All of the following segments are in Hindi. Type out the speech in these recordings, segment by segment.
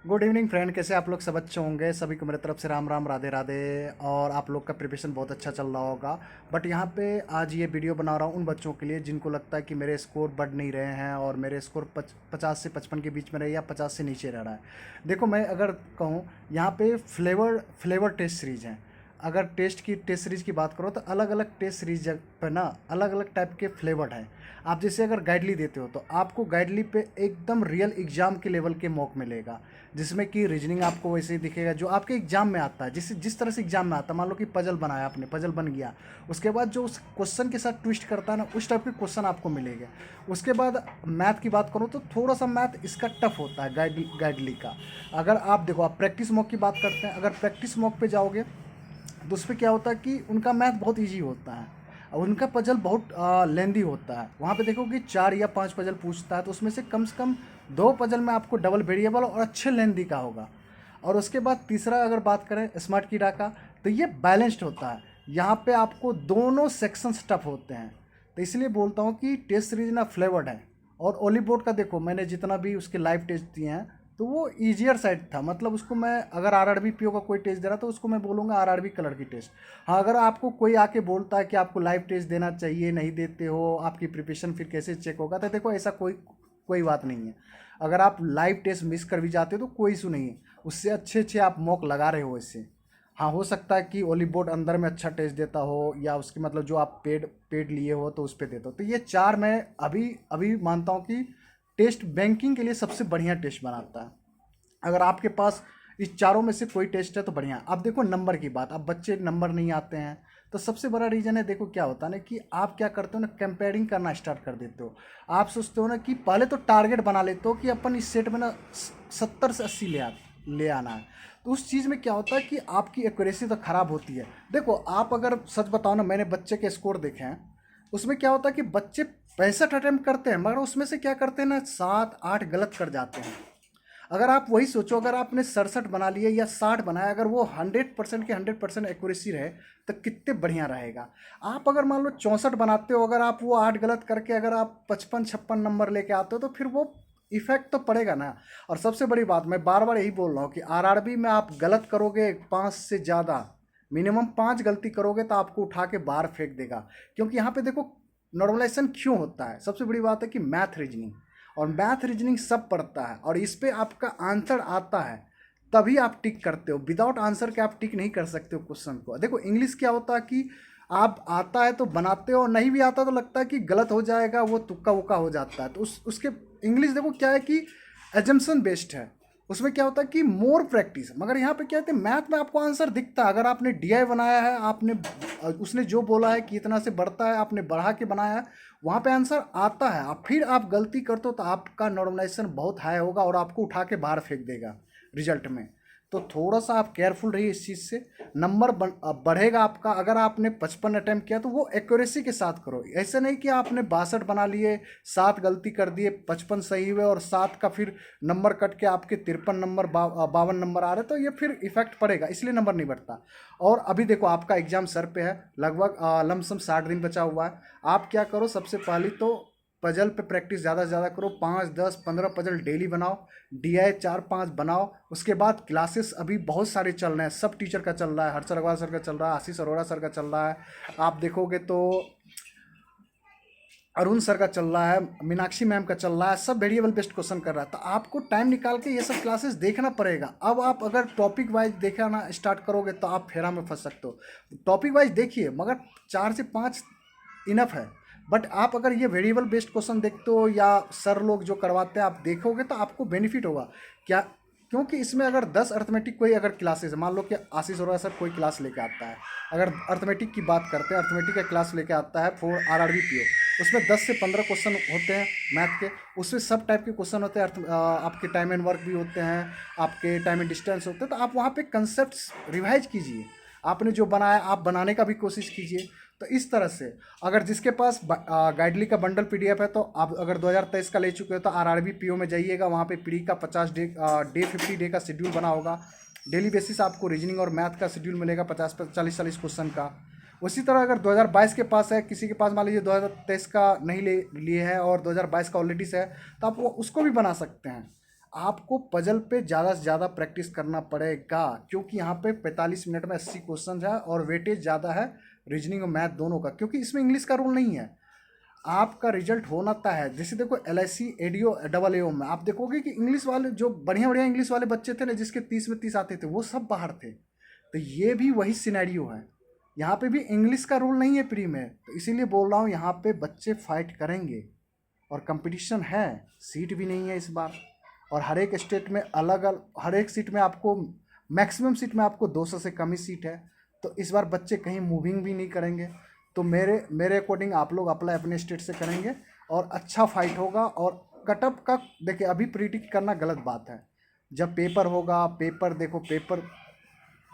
गुड इवनिंग फ्रेंड, कैसे आप लोग सब अच्छे होंगे। सभी को मेरे तरफ से राम राम राधे राधे। और आप लोग का प्रिपरेशन बहुत अच्छा चल रहा होगा। बट यहाँ पे आज ये वीडियो बना रहा हूँ उन बच्चों के लिए जिनको लगता है कि मेरे स्कोर बढ़ नहीं रहे हैं और मेरे स्कोर 50 से 55 के बीच में रहे या 50 से नीचे रह रहा है। देखो, मैं अगर कहूँ, यहाँ पे फ्लेवर टेस्ट सीरीज हैं। अगर टेस्ट सीरीज की बात करो तो अलग अलग टेस्ट सीरीज पे ना अलग अलग टाइप के फ्लेवर्ड हैं। आप जैसे अगर गाइडली देते हो तो आपको गाइडली पे एकदम रियल एग्जाम के लेवल के मॉक मिलेगा, जिसमें कि रीजनिंग आपको वैसे ही दिखेगा जो आपके एग्जाम में आता है। जिस तरह से एग्जाम में आता है, मान लो कि पजल बनाया आपने, पजल बन गया, उसके बाद जो उस क्वेश्चन के साथ ट्विस्ट करता है ना, उस टाइप के क्वेश्चन आपको मिलेंगे। उसके बाद मैथ की बात करो तो थोड़ा सा मैथ इसका टफ होता है गाइडली का। अगर आप देखो, आप प्रैक्टिस मॉक की बात करते हैं, अगर प्रैक्टिस मॉक पे जाओगे तो उस पर क्या होता है कि उनका मैथ बहुत ईजी होता है और उनका पजल बहुत लेंदी होता है। वहाँ पे देखो कि 4 या 5 पजल पूछता है तो उसमें से कम 2 पजल में आपको डबल वेरिएबल और अच्छे लेंदी का होगा। और उसके बाद तीसरा अगर बात करें स्मार्ट कीड़ा का, तो ये बैलेंस्ड होता है। यहाँ पे आपको दोनों सेक्शंस टफ होते हैं। तो इसलिए बोलता हूँ कि टेस्ट सीरीज ना फ्लेवर्ड है। और ओली बोर्ड का देखो, मैंने जितना भी उसके लाइव टेस्ट दिए हैं तो वो ईजियर साइड था। मतलब उसको मैं अगर आरआरबी पीओ का कोई टेस्ट दे रहा तो उसको मैं बोलूँगा आरआरबी कलर की टेस्ट। हाँ, अगर आपको कोई आके बोलता है कि आपको लाइव टेस्ट देना चाहिए, नहीं देते हो, आपकी प्रिपरेशन फिर कैसे चेक होगा, तो देखो ऐसा कोई कोई बात नहीं है। अगर आप लाइव टेस्ट मिस कर भी जाते हो तो कोई इशू नहीं है, उससे अच्छे अच्छे आप मॉक लगा रहे हो इससे। हाँ, हो सकता है कि ओली बोर्ड अंदर में अच्छा टेस्ट देता हो या उसकी मतलब जो आप पेड पेड लिए हो तो उस पर देता हो। तो ये चार मैं अभी अभी मानता हूँ कि टेस्ट बैंकिंग के लिए सबसे बढ़िया टेस्ट बनाता है। अगर आपके पास इस चारों में से कोई टेस्ट है तो बढ़िया। अब देखो नंबर की बात, अब बच्चे नंबर नहीं आते हैं तो सबसे बड़ा रीज़न है, देखो क्या होता है ना कि आप क्या करते हो ना, कंपेयरिंग करना स्टार्ट कर देते हो। आप सोचते हो ना कि पहले तो टारगेट बना लेते हो कि अपन इस सेट में ना 70 से 80 ले आना है। तो उस चीज़ में क्या होता है कि आपकी एक्यूरेसी तो ख़राब होती है। देखो, आप अगर सच बताओ ना, मैंने बच्चे के स्कोर देखे हैं, उसमें क्या होता है कि बच्चे 65 अटैम्प्ट करते हैं मगर उसमें से क्या करते हैं ना, 7 8 गलत कर जाते हैं। अगर आप वही सोचो, अगर आपने 67 बना लिए या 60 बनाया, अगर वो 100% के 100% एक्यूरेसी रहे तो कितने बढ़िया रहेगा। आप अगर मान लो 64 बनाते हो, अगर आप वो 8 गलत करके अगर आप 55 56 नंबर लेके आते हो तो फिर वो इफेक्ट तो पड़ेगा ना। और सबसे बड़ी बात मैं बार बार यही बोल रहा हूँ कि आरआरबी में आप गलत करोगे 5 से ज़्यादा, मिनिमम 5 गलती करोगे तो आपको उठा के बाहर फेंक देगा। क्योंकि यहाँ पे देखो, नॉर्मलाइजेशन क्यों होता है, सबसे बड़ी बात है कि मैथ रीजनिंग, और मैथ रीजनिंग सब पढ़ता है और इस पे आपका आंसर आता है तभी आप टिक करते हो। विदाउट आंसर के आप टिक नहीं कर सकते हो क्वेश्चन को। देखो इंग्लिश क्या होता है कि आप आता है तो बनाते हो, नहीं भी आता तो लगता है कि गलत हो जाएगा, वो तुक्का वुक्का हो जाता है। तो उसके इंग्लिश देखो क्या है कि एजम्पशन बेस्ड है। उसमें क्या होता है कि मोर प्रैक्टिस। मगर यहाँ पे क्या है, मैथ में आपको आंसर दिखता है। अगर आपने डीआई बनाया है, आपने उसने जो बोला है कि इतना से बढ़ता है, आपने बढ़ा के बनाया है, वहाँ पे आंसर आता है। आप फिर आप गलती करते हो तो आपका नॉर्मलाइजेशन बहुत हाई होगा और आपको उठा के बाहर फेंक देगा रिजल्ट में। तो थोड़ा सा आप केयरफुल रहिए इस चीज़ से। नंबर बढ़ेगा आपका। अगर आपने 55 अटैम्प्ट किया तो वो एक्यूरेसी के साथ करो। ऐसे नहीं कि आपने 62 बना लिए, 7 गलती कर दिए, 55 सही हुए और 7 का फिर नंबर कट के आपके 53 नंबर 52 नंबर आ रहे, तो ये फिर इफेक्ट पड़ेगा, इसलिए नंबर नहीं बढ़ता। और अभी देखो आपका एग्जाम सर पे है, लगभग लमसम 60 दिन बचा हुआ है। आप क्या करो, सबसे पहले तो पजल पे प्रैक्टिस ज़्यादा से ज़्यादा करो। 5 10 15 पजल डेली बनाओ, डीआई 4 5 बनाओ। उसके बाद क्लासेस अभी बहुत सारे चल रहे हैं, सब टीचर का चल रहा है, हर्षद अग्रवाल सर का चल रहा है, आशीष अरोड़ा सर का चल रहा है, आप देखोगे तो अरुण सर का चल रहा है, मीनाक्षी मैम का चल रहा है, सब वेरिएबल बेस्ड क्वेश्चन कर रहा है। तो आपको टाइम निकाल के ये सब क्लासेस देखना पड़ेगा। अब आप अगर टॉपिक वाइज देखना स्टार्ट करोगे तो आप फेरा में फंस सकते हो। टॉपिक वाइज देखिए, मगर 4 से 5 इनफ है। बट आप अगर ये वेरिएबल बेस्ड क्वेश्चन देखते हो या सर लोग जो करवाते हैं आप देखोगे तो आपको बेनिफिट होगा क्या। क्योंकि इसमें अगर 10 अर्थमेटिक कोई अगर क्लासेस है, मान लो कि आशीष अरोड़ा सर कोई क्लास लेके आता है, अगर अर्थमेटिक की बात करते हैं, अर्थमेटिक का क्लास लेके आता है फॉर आरआरबी पीओ, उसमें 10 से 15 क्वेश्चन होते हैं मैथ के। उसमें सब टाइप के क्वेश्चन होते हैं, आपके टाइम एंड वर्क भी होते हैं, आपके टाइम एंड डिस्टेंस होते हैं। तो आप वहाँ पे कंसेप्ट रिवाइज कीजिए, आपने जो बनाया आप बनाने का भी कोशिश कीजिए। तो इस तरह से अगर जिसके पास गाइडली का बंडल पीडीएफ है तो आप अगर 2023 का ले चुके हो तो आरआरबी पीओ में जाइएगा, वहाँ पे प्री का 50 डे का शेड्यूल बना होगा। डेली बेसिस आपको रीजनिंग और मैथ का शेड्यूल मिलेगा 50 40 40 क्वेश्चन का। उसी तरह अगर 2022 के पास है, किसी के पास मान लीजिए 2023 का नहीं लिए है और 2022 का ऑलरेडी से है, तो आप वो उसको भी बना सकते हैं। आपको पजल पे ज़्यादा से ज़्यादा प्रैक्टिस करना पड़ेगा, क्योंकि यहाँ पे 45 मिनट में 80 क्वेश्चन है और वेटेज ज़्यादा है रीजनिंग और मैथ दोनों का, क्योंकि इसमें इंग्लिश का रूल नहीं है। आपका रिजल्ट होना तय है। जैसे देखो LIC एडीओ डबल AO में आप देखोगे कि इंग्लिश वाले जो बढ़िया बढ़िया इंग्लिश वाले बच्चे थे ना, जिसके 30 में 30 आते थे, वो सब बाहर थे। तो ये भी वही सिनेरियो है, यहाँ पे भी इंग्लिश का रूल नहीं है प्री में। तो इसीलिए बोल रहा हूँ यहाँ पे बच्चे फाइट करेंगे और कंपटीशन है। सीट भी नहीं है इस बार, और हर एक स्टेट में अलग अलग, हर एक सीट में आपको मैक्सिमम सीट में आपको 200 से कम ही सीट है। तो इस बार बच्चे कहीं मूविंग भी नहीं करेंगे। तो मेरे मेरे अकॉर्डिंग आप लोग अप्लाई अपने स्टेट से करेंगे और अच्छा फाइट होगा। और कटअप का देखिए, अभी प्रिडिक्ट करना गलत बात है। जब पेपर होगा, पेपर देखो, पेपर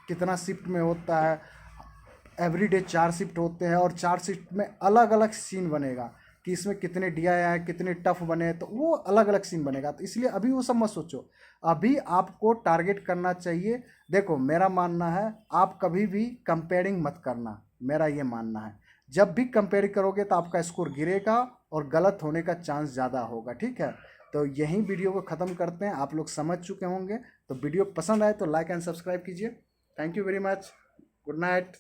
कितना शिफ्ट में होता है, एवरीडे 4 शिफ्ट होते हैं और 4 शिफ्ट में अलग अलग सीन बनेगा कि इसमें कितने DI आए, कितने टफ बने, तो वो अलग अलग सीन बनेगा। तो इसलिए अभी वो सब मत सोचो, अभी आपको टारगेट करना चाहिए। देखो मेरा मानना है, आप कभी भी कंपेयरिंग मत करना, मेरा ये मानना है। जब भी कंपेयर करोगे तो आपका स्कोर गिरेगा और गलत होने का चांस ज़्यादा होगा, ठीक है। तो यहीं वीडियो को ख़त्म करते हैं, आप लोग समझ चुके होंगे। तो वीडियो पसंद आए तो लाइक एंड सब्सक्राइब कीजिए। Thank you very much, good night.